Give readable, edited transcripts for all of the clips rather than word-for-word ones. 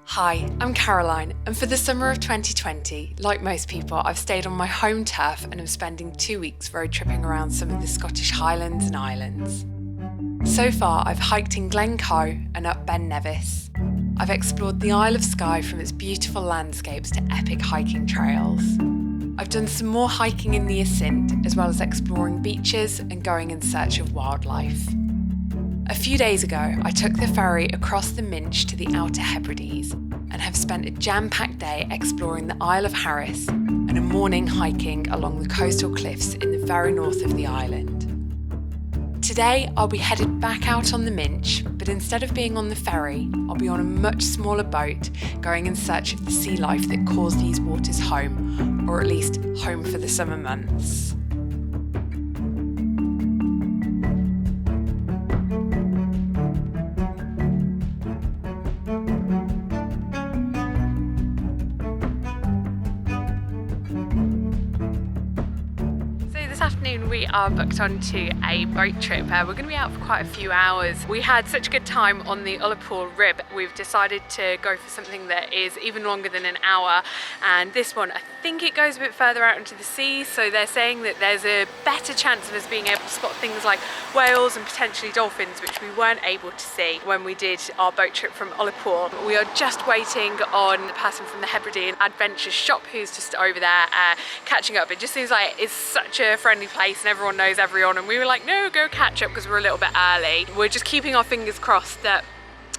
Hi, I'm Caroline, and for the summer of 2020, like most people, I've stayed on my home turf and am spending 2 weeks road tripping around some of the Scottish Highlands and Islands. So far, I've hiked in Glencoe and up Ben Nevis. I've explored the Isle of Skye from its beautiful landscapes to epic hiking trails. I've done some more hiking in the Assynt, as well as exploring beaches and going in search of wildlife. A few days ago, I took the ferry across the Minch to the Outer Hebrides and have spent a jam-packed day exploring the Isle of Harris and a morning hiking along the coastal cliffs in the very north of the island. Today, I'll be headed back out on the Minch, but instead of being on the ferry, I'll be on a much smaller boat going in search of the sea life that calls these waters home, or at least home for the summer months. Afternoon we are booked onto a boat trip. We're going to be out for quite a few hours. We had such a good time on the Ullapool Rib. We've decided to go for something that is even longer than an hour, and this one I think it goes a bit further out into the sea, so they're saying that there's a better chance of us being able to spot things like whales and potentially dolphins, which we weren't able to see when we did our boat trip from Ullapool. We are just waiting on the person from the Hebridean Adventures shop who's just over there catching up. It just seems like it's such a friendly place and everyone knows everyone, and we were like, no, go catch up because we're a little bit early. We're just keeping our fingers crossed that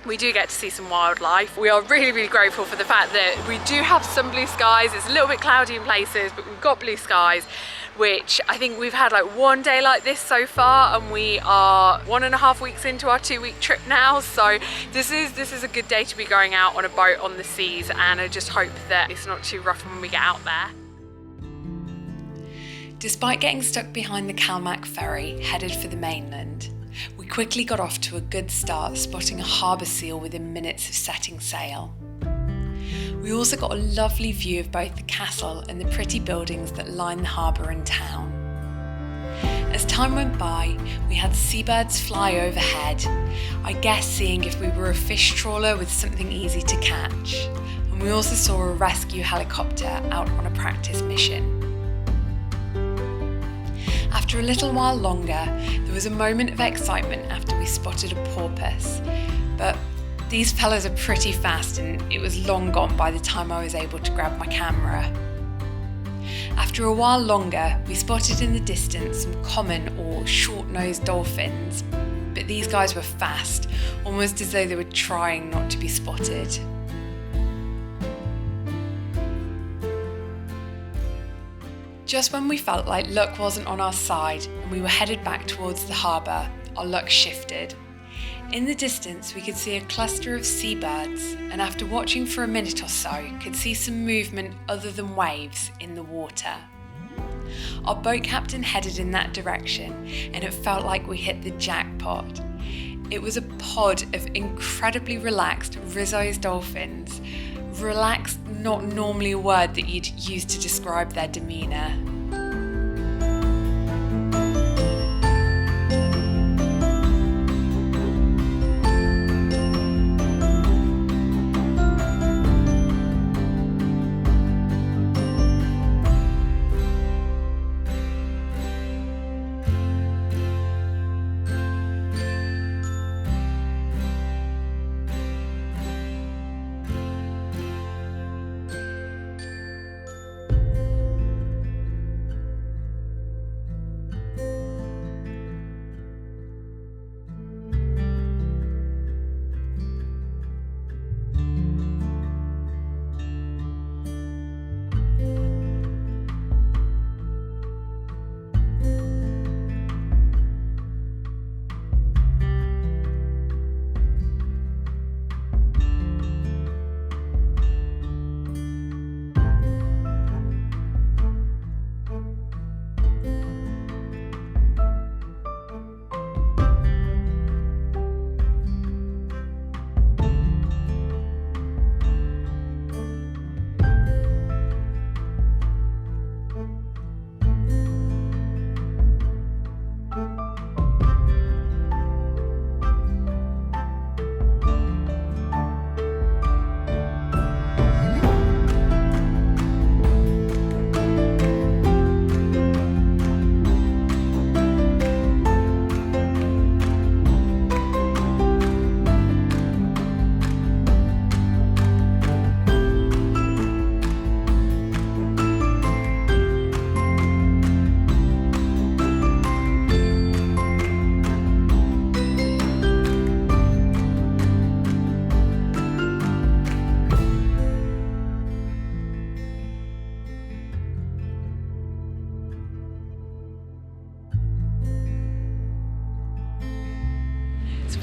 we do get to see some wildlife. We are really grateful for the fact that we do have some blue skies. It's a little bit cloudy in places, but we've got blue skies, which I think we've had like one day like this so far, and we are 1.5 weeks into our 2-week trip now. So this is a good day to be going out on a boat on the seas, and I just hope that it's not too rough when we get out there. Despite getting stuck behind the Calmac ferry headed for the mainland, we quickly got off to a good start, spotting a harbour seal within minutes of setting sail. We also got a lovely view of both the castle and the pretty buildings that line the harbour and town. As time went by, we had seabirds fly overhead, I guess seeing if we were a fish trawler with something easy to catch, and we also saw a rescue helicopter out on a practice mission. After a little while longer, there was a moment of excitement after we spotted a porpoise, but these fellas are pretty fast and it was long gone by the time I was able to grab my camera. After a while longer, we spotted in the distance some common or short-nosed dolphins, but these guys were fast, almost as though they were trying not to be spotted. Just when we felt like luck wasn't on our side and we were headed back towards the harbour, our luck shifted. In the distance we could see a cluster of seabirds, and after watching for a minute or so, could see some movement other than waves in the water. Our boat captain headed in that direction, and it felt like we hit the jackpot. It was a pod of incredibly relaxed Risso's dolphins. Relaxed, not normally a word that you'd use to describe their demeanour.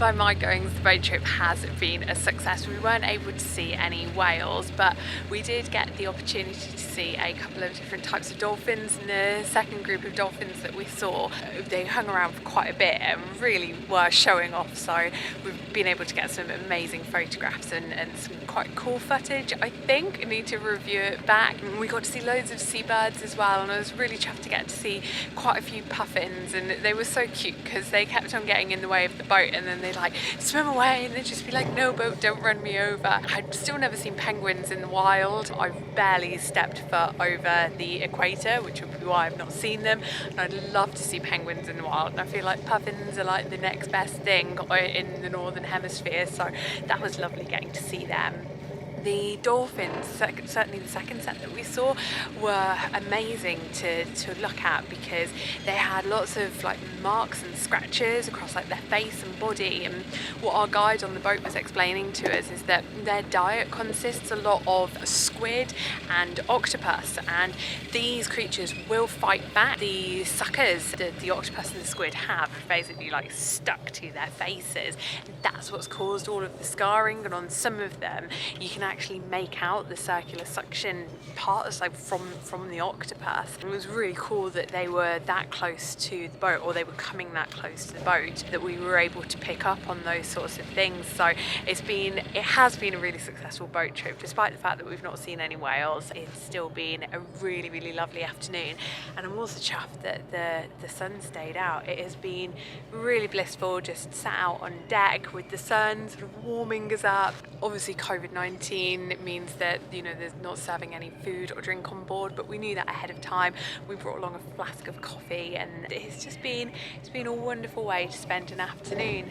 By my goings, the boat trip has been a success. We weren't able to see any whales, but we did get the opportunity to see a couple of different types of dolphins. And the second group of dolphins that we saw, they hung around for quite a bit and really were showing off. So we've been able to get some amazing photographs and some quite cool footage. I think I need to review it back. We got to see loads of seabirds as well, and I was really chuffed to get to see quite a few puffins, and they were so cute because they kept on getting in the way of the boat, and then they'd like swim away and they'd just be like, no boat, don't run me over. I'd still never seen penguins in the wild. I've barely stepped foot over the equator, which would be why I've not seen them, and I'd love to see penguins in the wild, and I feel like puffins are like the next best thing in the northern hemisphere, so that was lovely getting to see them. The dolphins, certainly the second set that we saw, were amazing to look at because they had lots of like marks and scratches across like their face and body, and what our guide on the boat was explaining to us is that their diet consists a lot of squid and octopus, and these creatures will fight back. The suckers that the octopus and the squid have basically like stuck to their faces. That's what's caused all of the scarring, and on some of them you can actually make out the circular suction parts like from the octopus. It was really cool that they were that close to the boat, or they were coming that close to the boat, that we were able to pick up on those sorts of things. So it has been a really successful boat trip, despite the fact that we've not seen any whales. It's still been a really, really lovely afternoon, and I'm also chuffed that the sun stayed out. It has been really blissful, just sat out on deck with the sun sort of warming us up. Obviously COVID-19, it means that, you know, there's not serving any food or drink on board, but we knew that ahead of time. We brought along a flask of coffee, and it's been a wonderful way to spend an afternoon.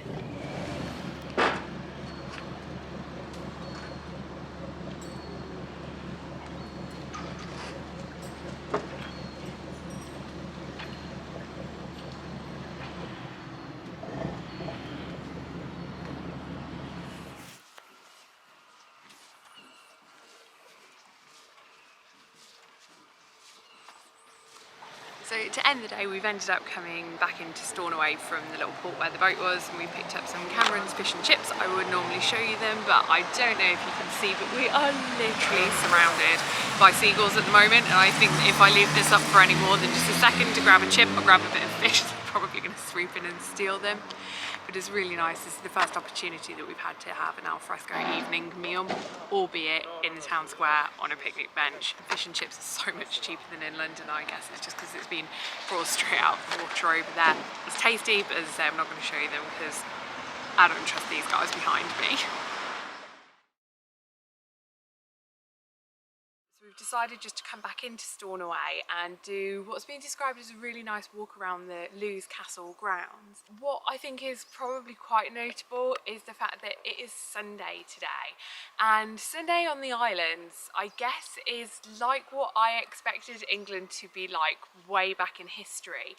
So to end the day, we've ended up coming back into Stornoway from the little port where the boat was, and we picked up some Cameron's fish and chips. I would normally show you them, but I don't know if you can see, but we are literally surrounded by seagulls at the moment, and I think if I leave this up for any more than just a second to grab a chip or grab a bit of fish, they're probably going to swoop in and steal them. But it's really nice. This is the first opportunity that we've had to have an alfresco evening meal, albeit in the town square on a picnic bench. Fish and chips are so much cheaper than in London. I guess it's just because it's been brought straight out of the water over there. It's tasty, but as I say, I'm not going to show you them because I don't trust these guys behind me. We've decided just to come back into Stornoway and do what's been described as a really nice walk around the Lewes Castle grounds. What I think is probably quite notable is the fact that it is Sunday today, and Sunday on the islands, I guess, is like what I expected England to be like way back in history.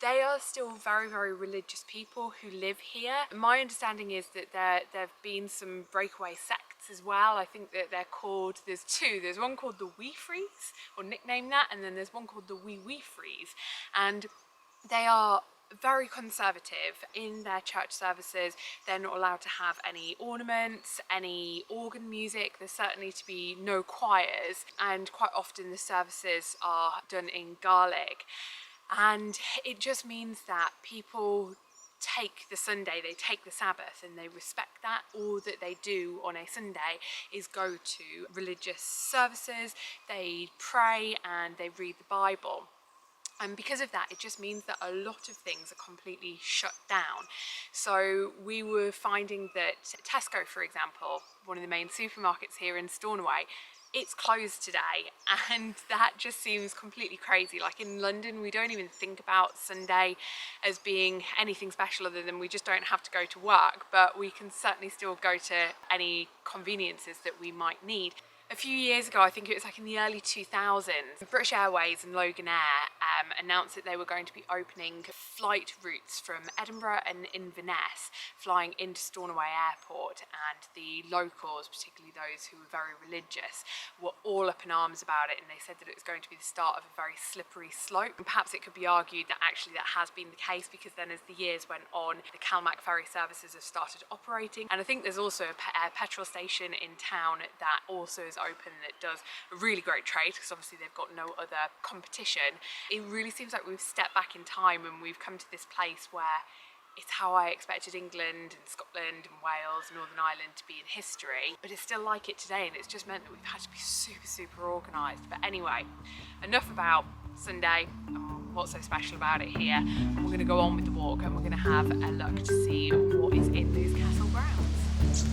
They are still very, very religious people who live here. My understanding is that there have been some breakaway sects as well. I think that they're called, there's two. There's one called the Wee Frees, or nicknamed that, and then there's one called the Wee Frees. And they are very conservative in their church services. They're not allowed to have any ornaments, any organ music. There's certainly to be no choirs, and quite often the services are done in Gaelic. And it just means that people take the Sunday, they take the Sabbath, and they respect that. All that they do on a Sunday is go to religious services, they pray and they read the Bible. And because of that, it just means that a lot of things are completely shut down. So we were finding that Tesco, for example, one of the main supermarkets here in Stornoway, it's closed today, and that just seems completely crazy. Like in London, we don't even think about Sunday as being anything special other than we just don't have to go to work, but we can certainly still go to any conveniences that we might need. A few years ago, I think it was like in the early 2000s, British Airways and Loganair announced that they were going to be opening flight routes from Edinburgh and Inverness, flying into Stornoway Airport, and the locals, particularly those who were very religious, were all up in arms about it, and they said that it was going to be the start of a very slippery slope. And perhaps it could be argued that actually that has been the case, because then as the years went on, the Calmac ferry services have started operating, and I think there's also a petrol station in town that also is open that does a really great trade, because obviously they've got no other competition. It really seems like we've stepped back in time and we've come to this place where it's how I expected England and Scotland and Wales and Northern Ireland to be in history, but it's still like it today, and it's just meant that we've had to be super organised. But anyway, enough about Sunday and what's so special about it here. And we're going to go on with the walk, and we're going to have a look to see what is in those castle grounds.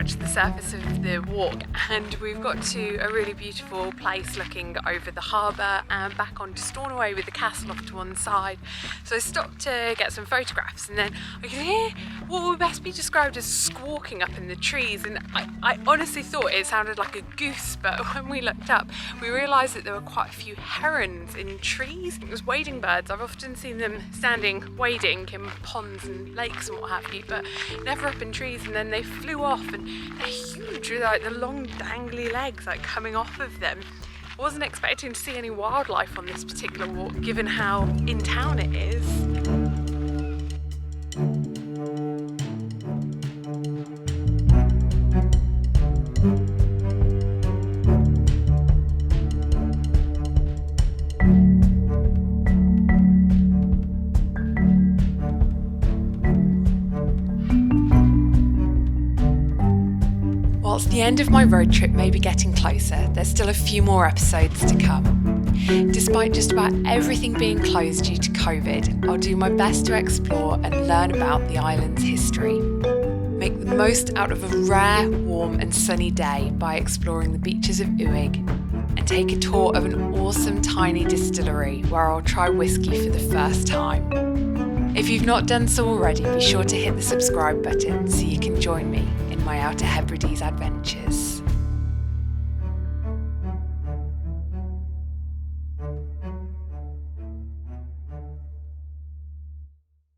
The surface of the walk, and we've got to a really beautiful place looking over the harbour and back onto Stornoway with the castle off to one side. So I stopped to get some photographs, and then I could hear what would best be described as squawking up in the trees, and I honestly thought it sounded like a goose, but when we looked up we realised that there were quite a few herons in trees. It was wading birds. I've often seen them standing wading in ponds and lakes and what have you, but never up in trees. And then they flew off, and they're huge with like the long dangly legs like coming off of them. I wasn't expecting to see any wildlife on this particular walk, given how in town it is. Whilst the end of my road trip may be getting closer, there's still a few more episodes to come. Despite just about everything being closed due to COVID, I'll do my best to explore and learn about the island's history. Make the most out of a rare, warm and sunny day by exploring the beaches of Uig, and take a tour of an awesome tiny distillery where I'll try whiskey for the first time. If you've not done so already, be sure to hit the subscribe button so you can join me in my Outer Hebrides adventures.